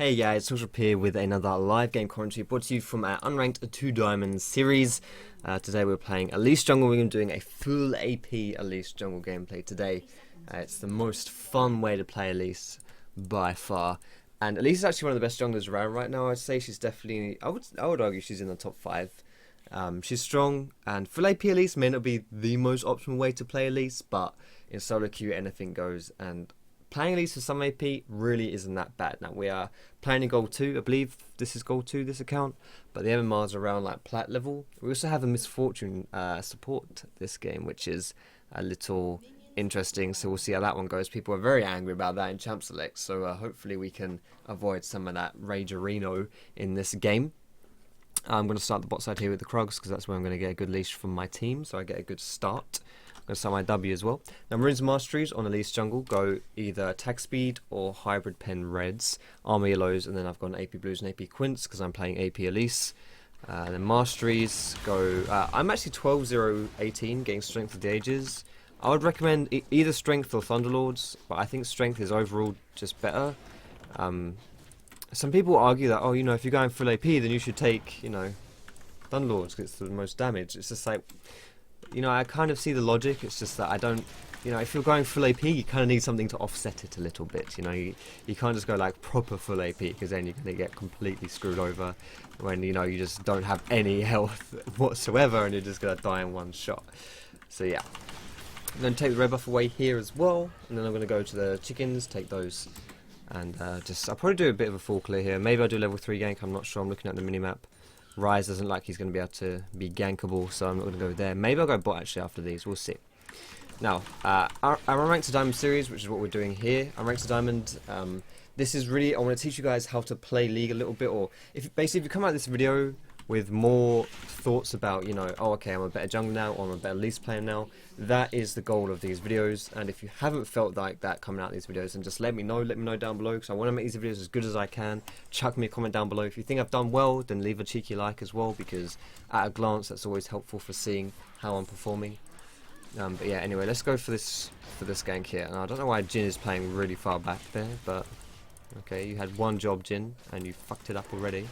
Hey guys, SotA here with another live game commentary brought to you from our Unranked 2 Diamonds series. Today we're playing Elise Jungle. We're doing a full AP Elise Jungle gameplay today. It's the most fun way to play Elise by far. And Elise is actually one of the best junglers around right now. I'd say she's definitely, I would argue she's in the top 5. She's strong, and full AP Elise may not be the most optimal way to play Elise, but in solo queue anything goes, and playing Elise for some AP really isn't that bad. Now we are playing in Gold 2, I believe this is Gold 2, this account, but the MMRs are around like Plat level. We also have a Misfortune support this game, which is a little interesting, so we'll see how that one goes. People are very angry about that in Champ Select, so hopefully we can avoid some of that Ragerino in this game. I'm going to start the bot side here with the Krugs, because that's where I'm going to get a good leash from my team, so I get a good start. I'm going to start my W as well. Now, Marin's Masteries on Elise Jungle go either attack speed or hybrid pen reds, armor yellows, and then I've got an AP blues and AP Quints because I'm playing AP Elise. And then Masteries go, I'm actually 12-0-18, getting Strength of the Ages. I would recommend either Strength or Thunderlords, but I think Strength is overall just better. Some people argue that, oh, you know, if you're going full AP, then you should take, you know, Thunderlords because it's the most damage. It's just like, you know, I kind of see the logic. It's just that I don't, you know, if you're going full AP, you kind of need something to offset it a little bit. You know, you can't just go like proper full AP because then you're going to get completely screwed over when, you know, you just don't have any health whatsoever and you're just going to die in one shot. So yeah, I'm going to take the red buff away here as well, and then I'm going to go to the chickens, take those, and I'll probably do a bit of a full clear here. Maybe I'll do level 3 gank, I'm not sure, I'm looking at the minimap. Rise doesn't like he's going to be able to be gankable, so I'm not going to go there. Maybe I'll go bot actually after these, we'll see. Now, our Unranked to Diamond series, which is what we're doing here. Unranked to Diamond, this is really, I want to teach you guys how to play League a little bit, or if you come out of this video with more thoughts about, you know, oh okay, I'm a better jungler now, or I'm a better Elise player now, that is the goal of these videos. And if you haven't felt like that coming out of these videos, then just let me know down below, because I want to make these videos as good as I can. Chuck me a comment down below. If you think I've done well, then leave a cheeky like as well, because at a glance that's always helpful for seeing how I'm performing. But yeah, anyway, let's go for this gank here. And I don't know why Jin is playing really far back there, but okay, you had one job, Jin, and you fucked it up already.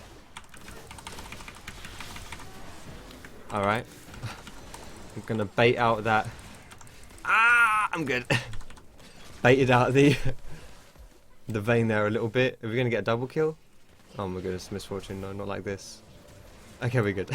Alright, I'm gonna bait out that. I'm good. Baited out the vein there a little bit. Are we gonna get a double kill? Oh my goodness, Misfortune, no, not like this. Okay, we're good.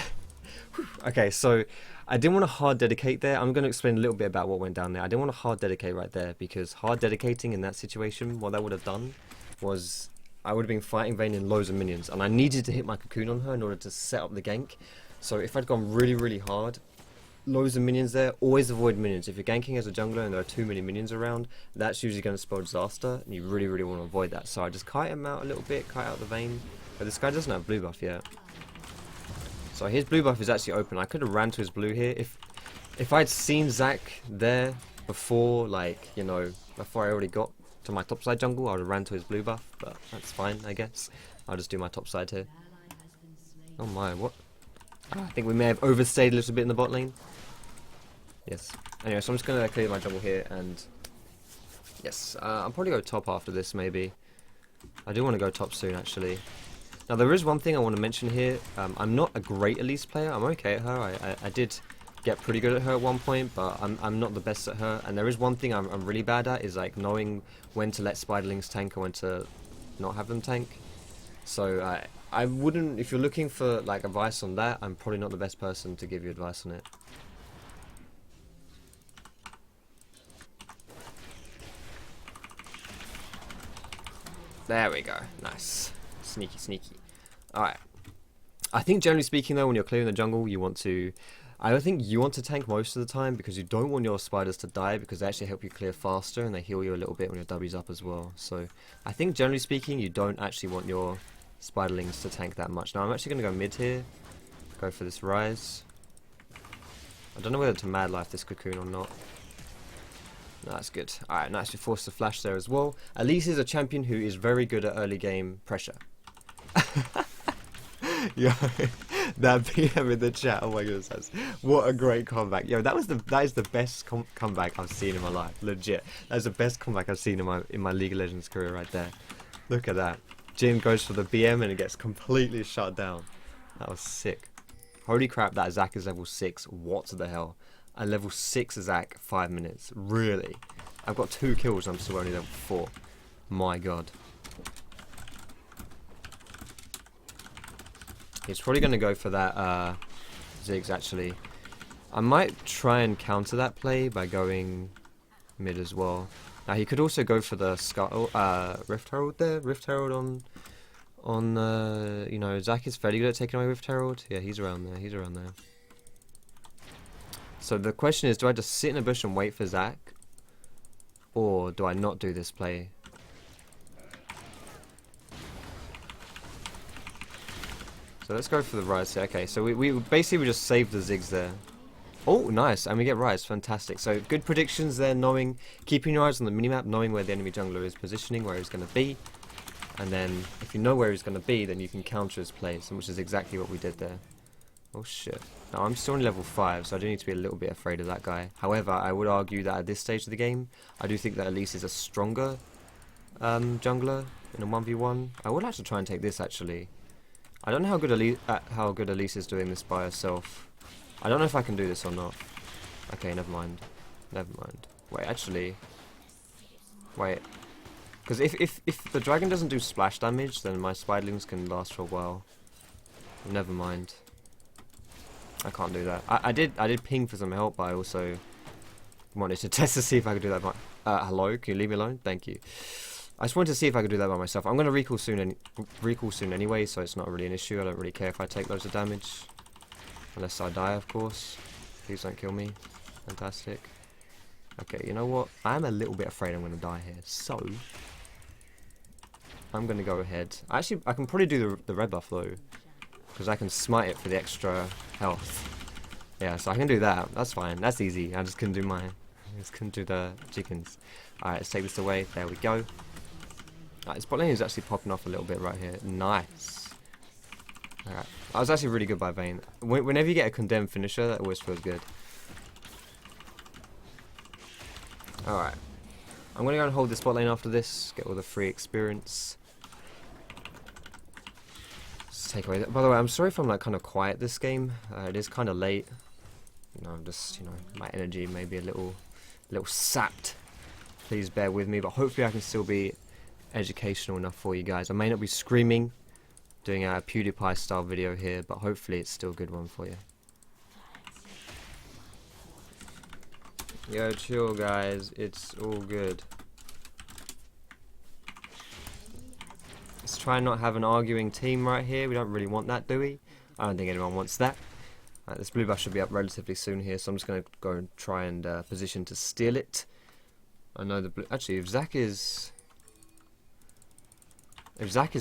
Okay, so I didn't want to hard dedicate there. I'm gonna explain a little bit about what went down there. I didn't want to hard dedicate right there, because hard dedicating in that situation, what that would have done was I would have been fighting Vayne in loads of minions, and I needed to hit my cocoon on her in order to set up the gank. So if I'd gone really, really hard, loads of minions there, always avoid minions. If you're ganking as a jungler and there are too many minions around, that's usually going to spell disaster, and you really, really want to avoid that. So I just kite him out a little bit, kite out the Vayne. But this guy doesn't have blue buff yet. So his blue buff is actually open. I could have ran to his blue here. If I'd seen Zac there before, like, you know, before I already got to my topside jungle, I would have ran to his blue buff, but that's fine, I guess. I'll just do my topside here. Oh my, what? I think we may have overstayed a little bit in the bot lane. Yes. Anyway, so I'm just going to clear my jungle here, and yes, I'll probably go top after this, maybe. I do want to go top soon, actually. Now, there is one thing I want to mention here. I'm not a great Elise player. I'm okay at her. I did get pretty good at her at one point, but I'm not the best at her. And there is one thing I'm really bad at, is like knowing when to let spiderlings tank and when to not have them tank. So I wouldn't, if you're looking for like advice on that, I'm probably not the best person to give you advice on it. There we go, nice. Sneaky, sneaky. Alright. I think generally speaking though, when you're clearing the jungle, you want to, I think you want to tank most of the time, because you don't want your spiders to die, because they actually help you clear faster and they heal you a little bit when your W's up as well. So I think generally speaking, you don't actually want your spiderlings to tank that much. Now I'm actually going to go mid here, go for this rise. I don't know whether to mad life this cocoon or not. No, that's good. Alright, nice, we forced the flash there as well. Elise is a champion who is very good at early game pressure. Yo, that PM in the chat, oh my goodness, what a great comeback. Yo, that is the best comeback I've seen in my life, legit. That's the best comeback I've seen in my League of Legends career right there. Look at that. Jin goes for the BM and it gets completely shut down. That was sick. Holy crap, that Zac is level 6. What the hell? A level 6 Zac, 5 minutes. Really? I've got 2 kills and I'm still only level 4. My god. He's probably going to go for that Ziggs actually. I might try and counter that play by going mid as well. Now he could also go for the Rift Herald there. Rift Herald on you know, Zac is fairly good at taking away Rift Herald. Yeah, he's around there. He's around there. So the question is, do I just sit in a bush and wait for Zac? Or do I not do this play? So let's go for the Rise here. Okay, so we basically just saved the Ziggs there. Oh, nice, and we get Rise, fantastic. So good predictions there, keeping your eyes on the minimap, knowing where the enemy jungler is positioning, where he's going to be. And then, if you know where he's going to be, then you can counter his plays, which is exactly what we did there. Oh shit. Now I'm still on level 5, so I do need to be a little bit afraid of that guy. However, I would argue that at this stage of the game, I do think that Elise is a stronger jungler in a 1v1. I would like to try and take this actually. I don't know how good Elise is doing this by herself. I don't know if I can do this or not. Okay, never mind. Never mind. Wait, actually. Wait. Because if the dragon doesn't do splash damage, then my spiderlings can last for a while. Never mind. I can't do that. I did ping for some help, but I also wanted to test to see if I could do that by... hello? Can you leave me alone? Thank you. I just wanted to see if I could do that by myself. I'm going to recall soon anyway, so it's not really an issue. I don't really care if I take loads of damage. Unless I die, of course. Please don't kill me. Fantastic. Okay, you know what? I'm a little bit afraid I'm going to die here. So, I'm going to go ahead. Actually, I can probably do the red buff, though. Because I can smite it for the extra health. Yeah, so I can do that. That's fine. That's easy. I just couldn't do the chickens. Alright, let's take this away. There we go. Alright, this bot lane is actually popping off a little bit right here. Nice. Alright. That was actually really good by Vayne. Whenever you get a condemned finisher, that always feels good. Alright. I'm going to go and hold this bot lane after this. Get all the free experience. Let's take away that. By the way, I'm sorry if I'm like kind of quiet this game. It is kind of late. You know, I'm just, you know, my energy may be a little sapped. Please bear with me, but hopefully I can still be educational enough for you guys. I may not be screaming, doing a PewDiePie style video here, but hopefully it's still a good one for you. Yo, chill guys, it's all good. Let's try and not have an arguing team right here. We don't really want that, do we? I don't think anyone wants that. This blue buff should be up relatively soon here, so I'm just going to go and try and position to steal it. I know the blue... Actually, if Zac is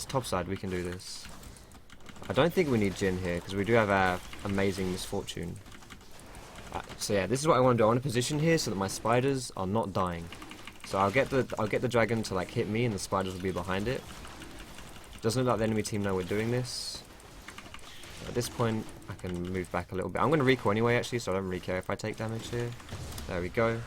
topside, we can do this. I don't think we need Jin here, because we do have our amazing misfortune. So yeah, this is what I want to do. I want to position here so that my spiders are not dying. So I'll get the dragon to like hit me, and the spiders will be behind it. Doesn't look like the enemy team know we're doing this. At this point, I can move back a little bit. I'm going to recall anyway, actually, so I don't really care if I take damage here. There we go.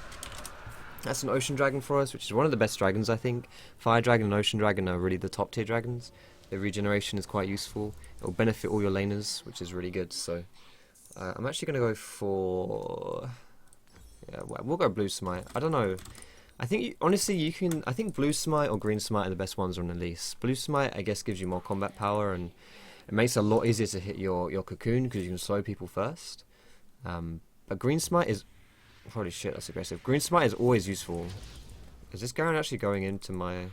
That's an ocean dragon for us, which is one of the best dragons, I think. Fire dragon and ocean dragon are really the top tier dragons. The regeneration is quite useful. It will benefit all your laners, which is really good. So I'm actually going to go for... Yeah, we'll go blue smite. I don't know. I think, honestly, you can... I think blue smite or green smite are the best ones on Elise. Blue smite, I guess, gives you more combat power, and it makes it a lot easier to hit your cocoon because you can slow people first. But green smite is... Holy shit, that's aggressive. Green smite is always useful. Is this Garen actually going into my...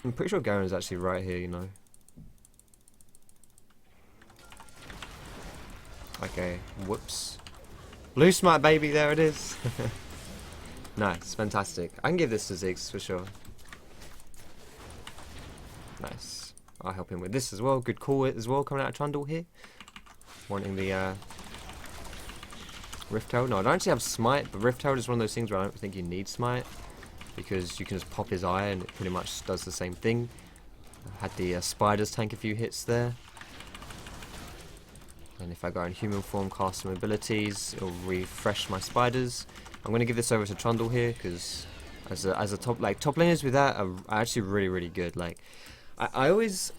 I'm pretty sure Garen is actually right here, you know. Okay, whoops. Blue smite, baby, there it is. Nice, fantastic. I can give this to Ziggs for sure. Nice. I'll help him with this as well. Good call as well coming out of Trundle here. Wanting the Rift Herald. No, I don't actually have Smite, but Rift Herald is one of those things where I don't think you need Smite, because you can just pop his eye and it pretty much does the same thing. I had the spiders tank a few hits there. And if I go in human form, cast some abilities, it'll refresh my spiders. I'm going to give this over to Trundle here, because as a top laners with that are actually really good. Like I always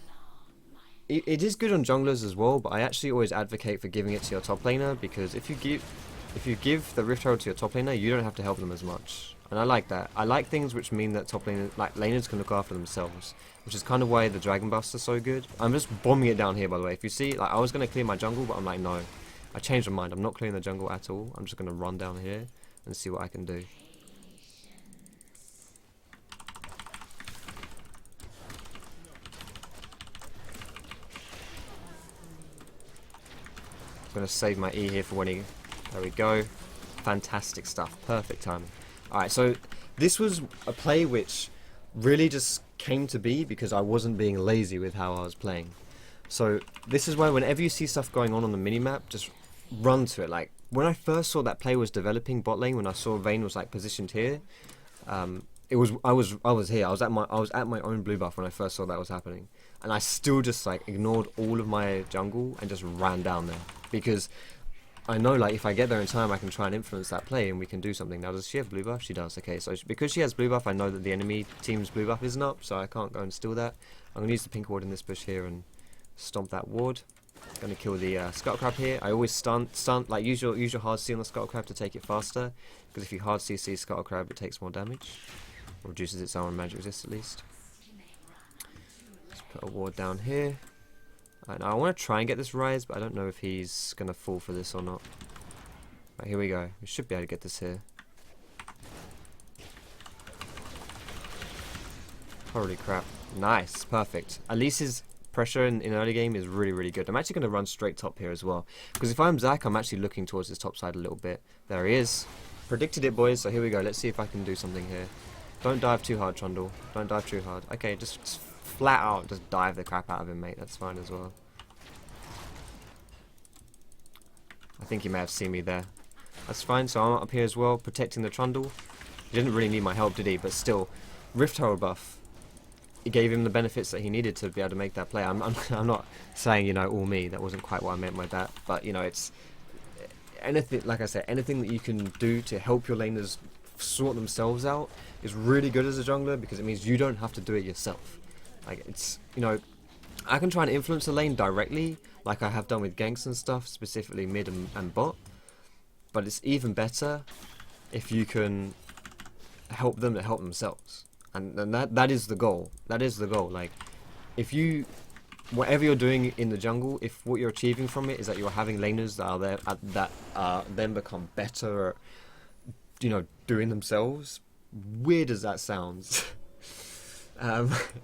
it is good on junglers as well, but I actually always advocate for giving it to your top laner, because if you give the Rift Herald to your top laner, you don't have to help them as much. And I like that. I like things which mean that top laner, like laners, can look after themselves, which is kind of why the Dragon Buffs are so good. I'm just bombing it down here, by the way. If you see, like, I was going to clear my jungle, but I'm like, no. I changed my mind. I'm not clearing the jungle at all. I'm just going to run down here and see what I can do. I'm going to save my E here for when he... There we go. Fantastic stuff. Perfect timing. Alright, so this was a play which really just came to be because I wasn't being lazy with how I was playing. So this is why whenever you see stuff going on the minimap, just run to it. Like, when I first saw that play was developing bot lane, when I saw Vayne was like positioned here, I was here. I was at my own blue buff when I first saw that was happening. And I still just like ignored all of my jungle and just ran down there, because I know, like, if I get there in time, I can try and influence that play and we can do something. Now, does she have blue buff? She does. Okay, so because she has blue buff, I know that the enemy team's blue buff isn't up, so I can't go and steal that. I'm going to use the pink ward in this bush here and stomp that ward. Going to kill the Scuttle Crab here. I always stun, like, use your hard C on the Scuttle Crab to take it faster, because if you hard CC Scuttle Crab, it takes more damage. Or reduces its armor and magic resist, at least. Let's put a ward down here. Now I want to try and get this rise, but I don't know if he's going to fall for this or not. Right, here we go. We should be able to get this here. Holy crap. Nice. Perfect. Elise's pressure in early game is really good. I'm actually going to run straight top here as well, because if I'm Zach, I'm actually looking towards his top side a little bit. There he is. Predicted it, boys, so here we go. Let's see if I can do something here. Don't dive too hard, Trundle. Don't dive too hard. Okay, just flat out just dive the crap out of him, mate. That's fine as well. I think he may have seen me there. That's fine, so I'm up here as well, protecting the Trundle. He didn't really need my help, did he? But still, Rift Herald buff, it gave him the benefits that he needed to be able to make that play. I'm not saying, you know, all me. That wasn't quite what I meant by that. But, you know, it's anything, like I said, anything that you can do to help your laners sort themselves out is really good as a jungler, because it means you don't have to do it yourself. Like, it's, you know, I can try and influence a lane directly, like I have done with ganks and stuff, specifically mid and bot, but it's even better if you can help them to help themselves, and that is the goal. That is the goal. Like, if you, whatever you're doing in the jungle, if what you're achieving from it is that you're having laners that are there that then become better at, you know, doing themselves, weird as that sounds.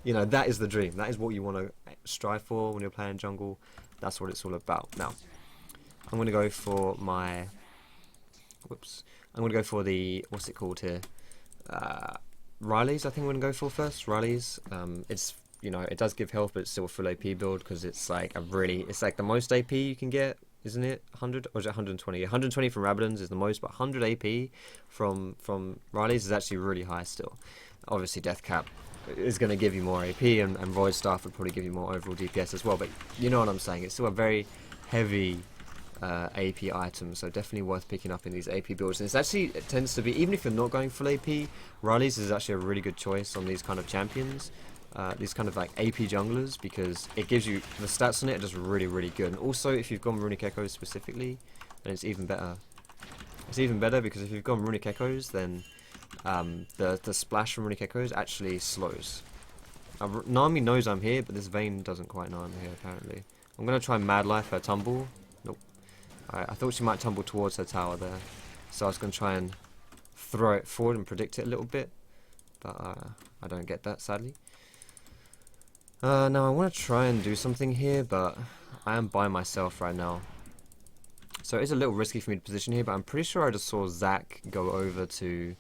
You know, that is the dream. That is what you want to strive for when you're playing jungle. That's what it's all about. Now, I'm going to go for my... Whoops. I'm going to go for the... What's it called here? Riley's, I think I'm going to go for first. Riley's. It's, you know, it does give health, but it's still a full AP build, because it's like a really... It's like the most AP you can get, isn't it? 100? Or is it 120? 120 from Rabadon's is the most, but 100 AP from Riley's is actually really high still. Obviously, Death Cap is going to give you more AP, and Void Staff would probably give you more overall DPS as well, but you know what I'm saying, it's still a very heavy AP item, so definitely worth picking up in these AP builds. And it tends to be, even if you're not going full AP, Riley's is actually a really good choice on these kind of champions, these kind of like AP junglers, because it gives you, the stats on it are just really good. And also, if you've gone Runic Echoes specifically, then it's even better. It's even better because if you've gone Runic Echoes, then the splash from Runic Echoes actually slows. Nami knows I'm here, but this Vayne doesn't quite know I'm here, apparently. I'm going to try Mad Life her tumble. Nope. I thought she might tumble towards her tower there, so I was going to try and throw it forward and predict it a little bit, but I don't get that, sadly. Now I want to try and do something here, but I am by myself right now. So it's a little risky for me to position here, but I'm pretty sure I just saw Zach go over to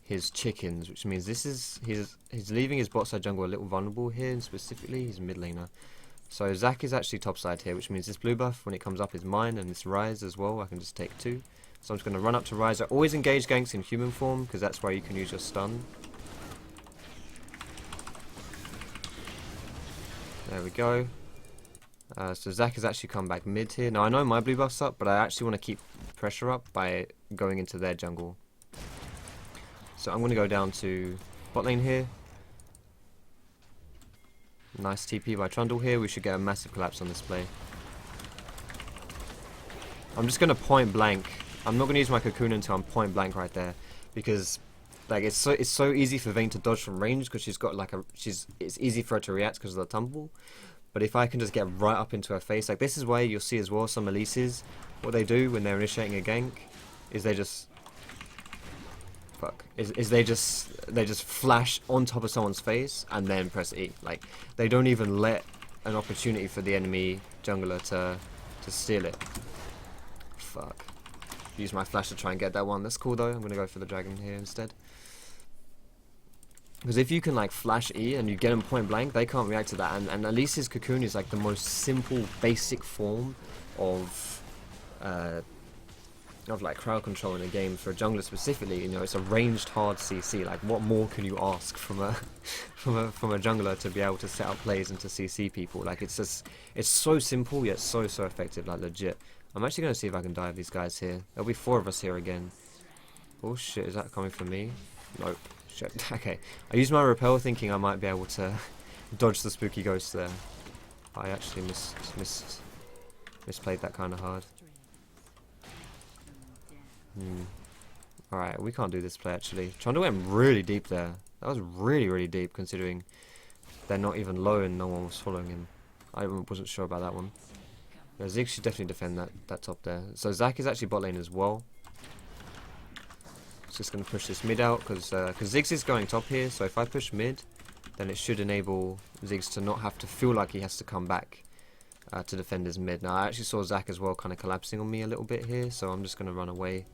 his chickens, which means this is he's leaving his bot side jungle a little vulnerable here, and specifically he's mid laner. So Zach is actually top side here, which means this blue buff, when it comes up, is mine, and this rise as well, I can just take 2. So I'm just going to run up to rise. I always engage ganks in human form, because that's where you can use your stun. There we go. So Zach has actually come back mid here. Now I know my blue buff's up, but I actually want to keep pressure up by going into their jungle. So I'm going to go down to bot lane here. Nice TP by Trundle here. We should get a massive collapse on this play. I'm just going to point blank. I'm not going to use my cocoon until I'm point blank right there, because like it's so easy for Vayne to dodge from range because she's got like it's easy for her to react because of the tumble. But if I can just get right up into her face, like this is why you'll see as well some Elises, what they do when they're initiating a gank is they just they just flash on top of someone's face and then press E. Like they don't even let an opportunity for the enemy jungler to steal it. Fuck. Use my flash to try and get that one. That's cool though. I'm gonna go for the dragon here instead. Because if you can like flash E and you get them point blank, they can't react to that. And Elise's cocoon is like the most simple, basic form of like crowd control in a game for a jungler specifically. You know, it's a ranged hard CC. Like, what more can you ask from a from a jungler to be able to set up plays and to CC people? Like, it's so simple yet so effective. Like, legit. I'm actually gonna see if I can dive these guys here. There'll be 4 of us here again. Oh shit, is that coming from me? Nope. Shit. Okay. I used my repel thinking I might be able to dodge the spooky ghost there. I actually misplayed that kind of hard. Alright, we can't do this play actually. Trundle went really deep there. That was really deep considering they're not even low and no one was following him. I wasn't sure about that one. Yeah, Ziggs should definitely defend that top there. So Zac is actually bot lane as well. Just going to push this mid out because Ziggs is going top here, so if I push mid then it should enable Ziggs to not have to feel like he has to come back to defend his mid. Now I actually saw Zac as well kind of collapsing on me a little bit here, so I'm just going to run away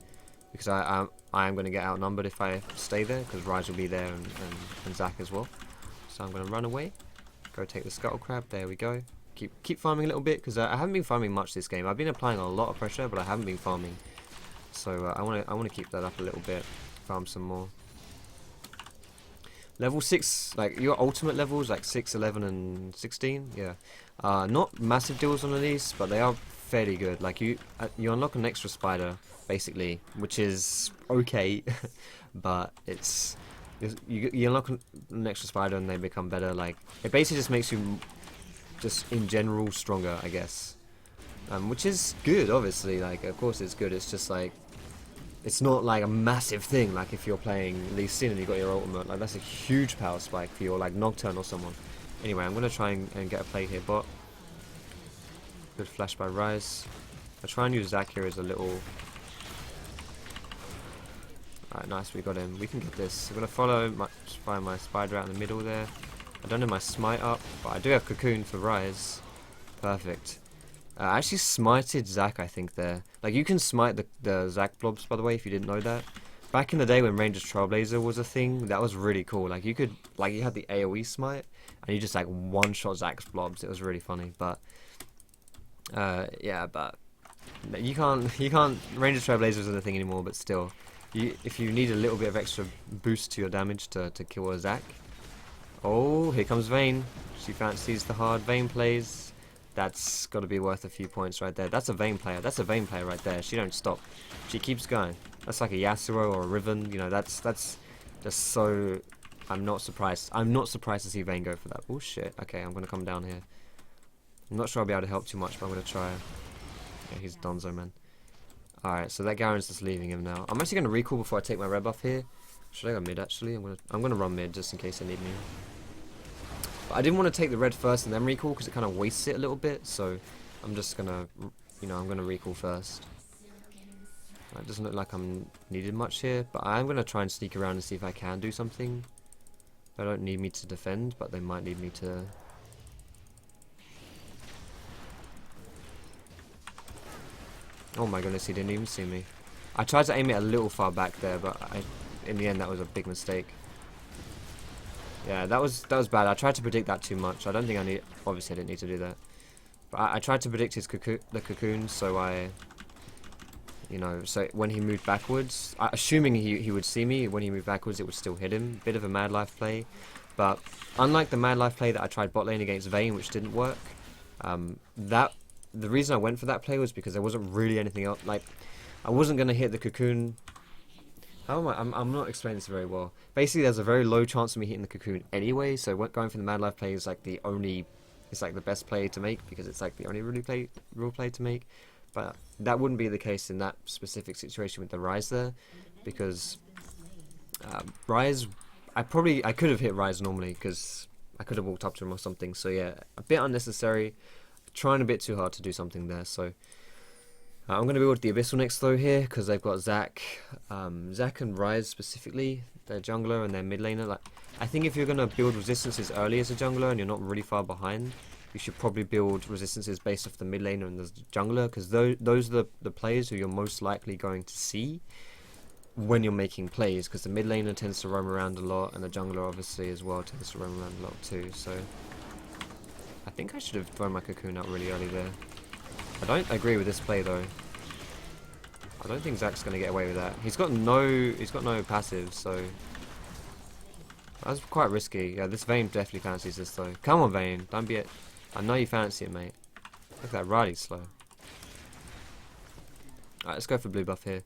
because I am going to get outnumbered if I stay there because Ryze will be there and Zac as well. So I'm going to run away, go take the scuttle crab, there we go. Keep farming a little bit because I haven't been farming much this game. I've been applying a lot of pressure but I haven't been farming. So I want to keep that up a little bit, farm some more. Level 6, like your ultimate levels, like 6, 11 and 16, yeah. Not massive deals on these, but they are fairly good. Like you unlock an extra spider, basically, which is okay, but you unlock an extra spider and they become better. Like it basically just makes you just in general stronger, I guess. Which is good, obviously. Like, of course it's good. It's just like, it's not like a massive thing. Like if you're playing Elise and you got your ultimate, like that's a huge power spike for your like Nocturne or someone. Anyway, I'm gonna try and get a play here, bot. Good flash by Ryze. I try and use Zac here as a little. Alright, nice. We got him. We can get this. I'm gonna follow my spider out in the middle there. I don't have my smite up, but I do have cocoon for Ryze. Perfect. I actually smited Zac, I think, there. Like, you can smite the Zac blobs, by the way, if you didn't know that. Back in the day when Ranger's Trailblazer was a thing, that was really cool. Like, you could, like, you had the AoE smite, and you just, like, one-shot Zac's blobs. It was really funny, but, yeah, but, you can't, Ranger's Trailblazer isn't a thing anymore, but still, if you need a little bit of extra boost to your damage to kill a Zac. Oh, here comes Vayne. She fancies the hard Vayne plays. That's got to be worth a few points right there. That's a Vayne player. That's a Vayne player right there. She don't stop. She keeps going. That's like a Yasuo or a Riven. You know, that's just so. I'm not surprised. I'm not surprised to see Vayne go for that. Oh shit. Okay, I'm gonna come down here. I'm not sure I'll be able to help too much, but I'm gonna try. Yeah, he's Donzo, man. All right, so that Garen's just leaving him now. I'm actually gonna recall before I take my red buff here. Should I go mid actually? I'm gonna run mid just in case they need me. But I didn't want to take the red first and then recall because it kind of wastes it a little bit. So I'm just gonna, I'm gonna recall first. It doesn't look like I'm needed much here, but I'm gonna try and sneak around and see if I can do something. They don't need me to defend, but they might need me to. Oh my goodness, he didn't even see me. I tried to aim it a little far back there, but in the end that was a big mistake. Yeah, that was bad. I tried to predict that too much. I don't think I need. Obviously, I didn't need to do that. But I tried to predict the cocoon, so so when he moved backwards, assuming he would see me when he moved backwards, it would still hit him. Bit of a Mad Life play, but unlike the Mad Life play that I tried bot lane against Vayne, which didn't work, the reason I went for that play was because there wasn't really anything else. Like, I wasn't gonna hit the cocoon. Oh my, I'm not explaining this very well. Basically, there's a very low chance of me hitting the cocoon anyway, so going for the Mad Life play is like the only, it's like the best play to make because it's like the only real play to make. But that wouldn't be the case in that specific situation with the Rise there, because Rise, I could have hit Rise normally because I could have walked up to him or something. So yeah, a bit unnecessary, trying a bit too hard to do something there. So I'm going to build the Abyssal next though here because they've got Zac and Rise specifically, their jungler and their mid laner. Like, I think if you're going to build resistances early as a jungler and you're not really far behind, you should probably build resistances based off the mid laner and the jungler, because those are the players who you're most likely going to see when you're making plays, because the mid laner tends to roam around a lot and the jungler obviously as well tends to roam around a lot too. So I think I should have thrown my cocoon out really early there. I don't agree with this play though. I don't think Zac's going to get away with that. He's got no passive, so that's quite risky. Yeah, this Vayne definitely fancies this though. Come on, Vayne, don't be it. I know you fancy it, mate. Look at that, Riley's slow. Alright, let's go for blue buff here.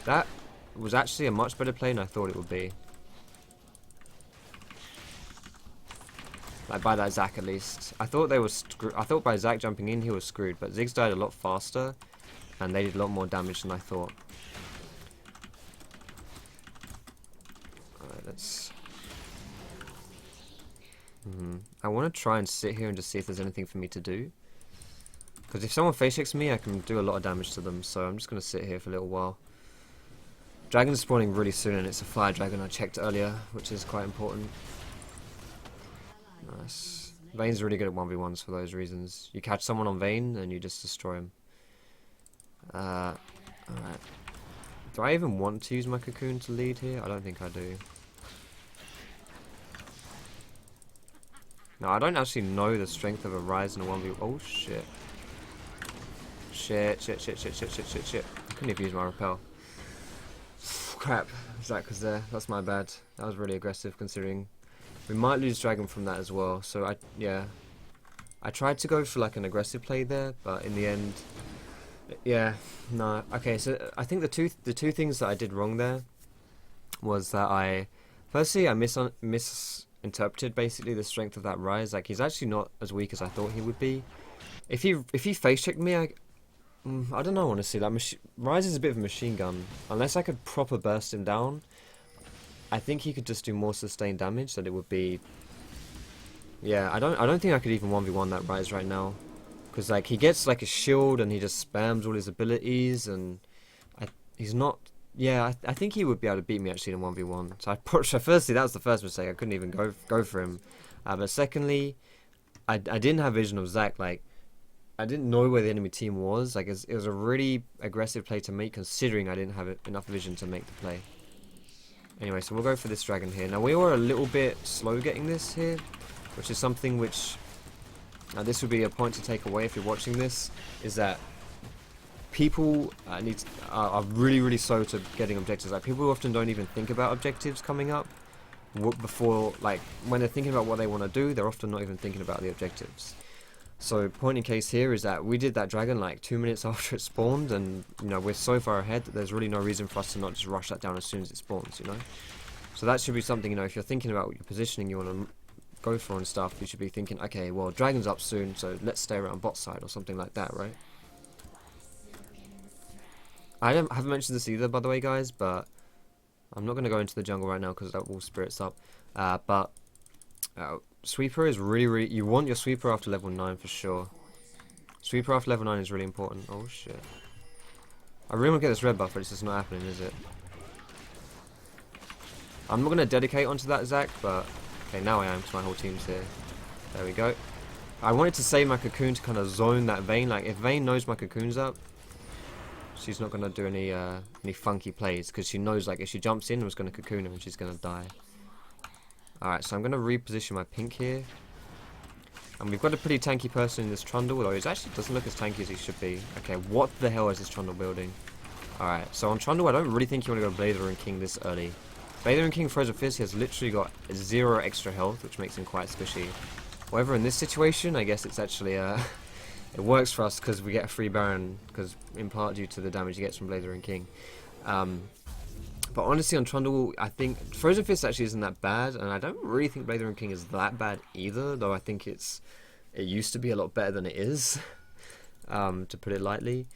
That was actually a much better play than I thought it would be. Like by that Zac at least. I thought by Zac jumping in he was screwed, but Ziggs died a lot faster and they did a lot more damage than I thought. Alright, let's... I want to try and sit here and just see if there's anything for me to do. Because if someone face checks me, I can do a lot of damage to them, so I'm just going to sit here for a little while. Dragon's spawning really soon and it's a fire dragon I checked earlier, which is quite important. Nice. Vayne's really good at 1v1s for those reasons. You catch someone on Vayne and you just destroy him. Alright. Do I even want to use my cocoon to lead here? I don't think I do. No, I don't actually know the strength of a Rise in a 1v... Oh shit. Shit. I couldn't even use my repel. Crap. Zac was there. That's my bad. That was really aggressive considering we might lose Dragon from that as well. So I tried to go for like an aggressive play there, but in the end, yeah, no. Okay, so I think the two things that I did wrong there was that firstly I misinterpreted basically the strength of that Rise. Like, he's actually not as weak as I thought he would be. If he face checked me, I don't know, honestly. Like, Rise is a bit of a machine gun. Unless I could proper burst him down, I think he could just do more sustained damage than it would be. Yeah, I don't think I could even 1v1 that Rise right now, because like he gets like a shield and he just spams all his abilities, and he's not. Yeah, I think he would be able to beat me actually in a 1v1. So firstly, that was the first mistake. I couldn't even go for him. But secondly, I didn't have vision of Zac. Like, I didn't know where the enemy team was. Like, it was a really aggressive play to make, considering I didn't have enough vision to make the play. Anyway, so we'll go for this dragon here. Now, we were a little bit slow getting this here, which is something which... this would be a point to take away if you're watching this, is that people are really, really slow to getting objectives. Like, people often don't even think about objectives coming up before, like, when they're thinking about what they want to do, they're often not even thinking about the objectives. So, point in case here is that we did that dragon like 2 minutes after it spawned, and you know, we're so far ahead that there's really no reason for us to not just rush that down as soon as it spawns, you know. So that should be something, you know, if you're thinking about what your positioning you want to go for and stuff, you should be thinking, okay, well, dragon's up soon, so let's stay around bot side or something like that, right? I haven't mentioned this either, by the way, guys, but I'm not going to go into the jungle right now because that will spirits up. But sweeper is really, you want your sweeper after level 9 for sure. Sweeper after level 9 is really important. Oh shit. I really want to get this red buff, but it's just not happening, is it? I'm not going to dedicate onto that Zac, but okay, now I am because my whole team's here. There we go. I wanted to save my cocoon to kind of zone that Vayne. Like, if Vayne knows my cocoon's up, she's not going to do any funky plays, because she knows, like, if she jumps in, it's going to cocoon her and she's going to die. Alright, so I'm going to reposition my pink here. And we've got a pretty tanky person in this Trundle, although he actually doesn't look as tanky as he should be. Okay, what the hell is this Trundle building? Alright, so on Trundle, I don't really think you want to go Blazer and King this early. Blazer and King Frozen Fizz, he has literally got 0 extra health, which makes him quite squishy. However, in this situation, I guess it's actually It works for us because we get a free Baron, because in part due to the damage he gets from Blazer and King. But honestly, on Trundle, I think Frozen Fist actually isn't that bad, and I don't really think Blazer and King is that bad either, though I think it used to be a lot better than it is, to put it lightly,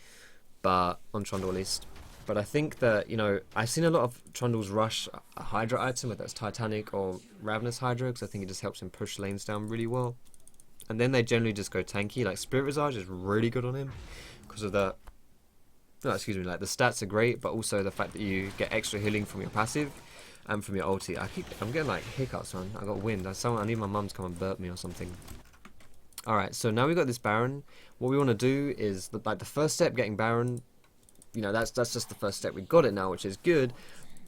but on Trundle at least. But I think that, you know, I've seen a lot of Trundles rush a Hydra item, whether it's Titanic or Ravenous Hydra, because I think it just helps him push lanes down really well. And then they generally just go tanky. Like Spirit Visage is really good on him because of the, no, excuse me, like the stats are great, but also the fact that you get extra healing from your passive and from your ulti. I'm getting like hiccups, man. I got wind. I need my mum to come and burp me or something. Alright, so now we got this Baron. What we want to do is, like the first step, getting Baron, you know, that's just the first step. We got it now, which is good,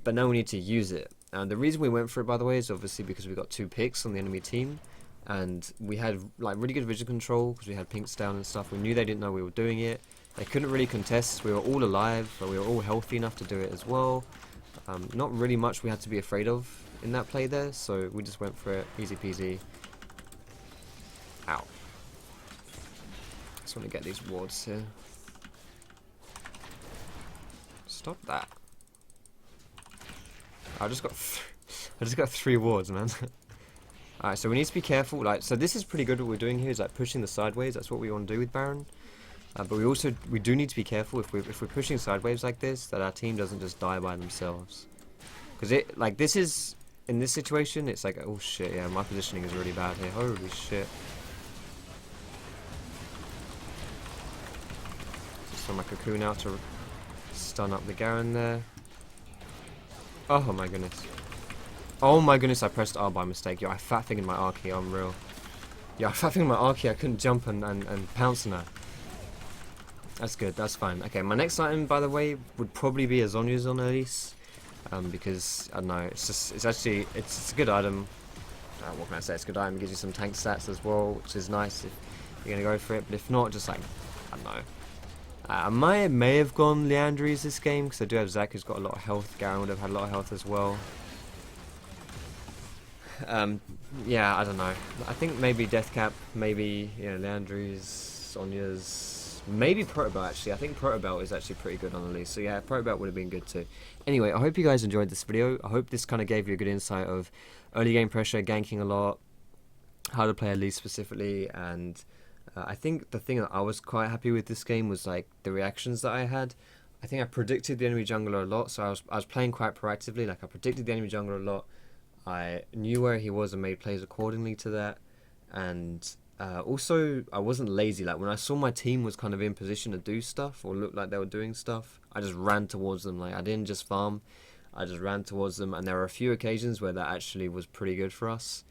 but now we need to use it. And the reason we went for it, by the way, is obviously because we got 2 picks on the enemy team, and we had like really good vision control because we had pinks down and stuff. We knew they didn't know we were doing it. They couldn't really contest. We were all alive, but we were all healthy enough to do it as well. Not really much we had to be afraid of in that play there, so we just went for it, easy peasy. Ow. Just want to get these wards here. Stop that. I just got 3 wards, man. Alright, so we need to be careful. Like, so this is pretty good. What we're doing here is like pushing the sideways. That's what we want to do with Baron. But we do need to be careful if we're pushing sideways like this, that our team doesn't just die by themselves. Because it, like, this is, in this situation, it's like, oh shit, yeah, my positioning is really bad here. Holy shit. Just throw my cocoon out to stun up the Garen there. Oh my goodness. Oh my goodness, I pressed R by mistake. Yo, I fat fingered my R key, I'm real. Yeah, I fat fingered my R key, I couldn't jump and pounce on that. That's good, that's fine. Okay, my next item, by the way, would probably be a Zhonya's on Elise. Because, I don't know, it's a good item. What can I say, it's a good item, it gives you some tank stats as well, which is nice if you're going to go for it. But if not, just like, I don't know. I may have gone Leandries this game, because I do have Zac who's got a lot of health. Garen would have had a lot of health as well. Yeah, I don't know. I think maybe Deathcap, maybe, you know, Leandries, Sonya's, maybe Protobelt actually. I think Protobelt is actually pretty good on Elise. So yeah, Protobelt would have been good too. Anyway, I hope you guys enjoyed this video. I hope this kind of gave you a good insight of early game pressure, ganking a lot, how to play Elise specifically, and I think the thing that I was quite happy with this game was like the reactions that I had. I think I predicted the enemy jungler a lot, so I was playing quite proactively. Like I predicted the enemy jungler a lot. I knew where he was and made plays accordingly to that. And also, I wasn't lazy. Like when I saw my team was kind of in position to do stuff or looked like they were doing stuff, I just ran towards them. Like I didn't just farm, I just ran towards them. And there were a few occasions where that actually was pretty good for us.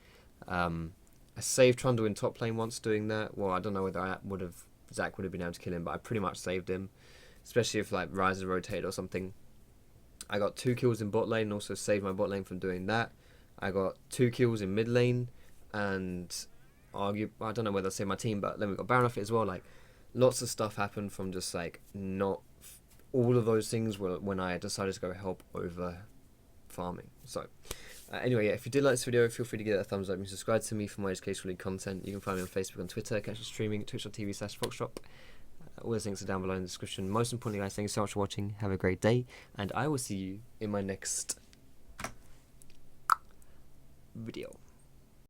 I saved Trundle in top lane once doing that. Well, I don't know whether Zac would have been able to kill him, but I pretty much saved him. Especially if like Ryze rotated or something. I got 2 kills in bot lane and also saved my bot lane from doing that. I got 2 kills in mid lane and I don't know whether I saved my team, but then we got Baron off it as well. Like lots of stuff happened from just like not all of those things were when I decided to go help over farming. So anyway, yeah, if you did like this video, feel free to give it a thumbs up and subscribe to me for more educational content. You can find me on Facebook and Twitter, catch me streaming at twitch.tv/Foxdrop. All those links are down below in the description. Most importantly, guys, thank you so much for watching. Have a great day, and I will see you in my next video.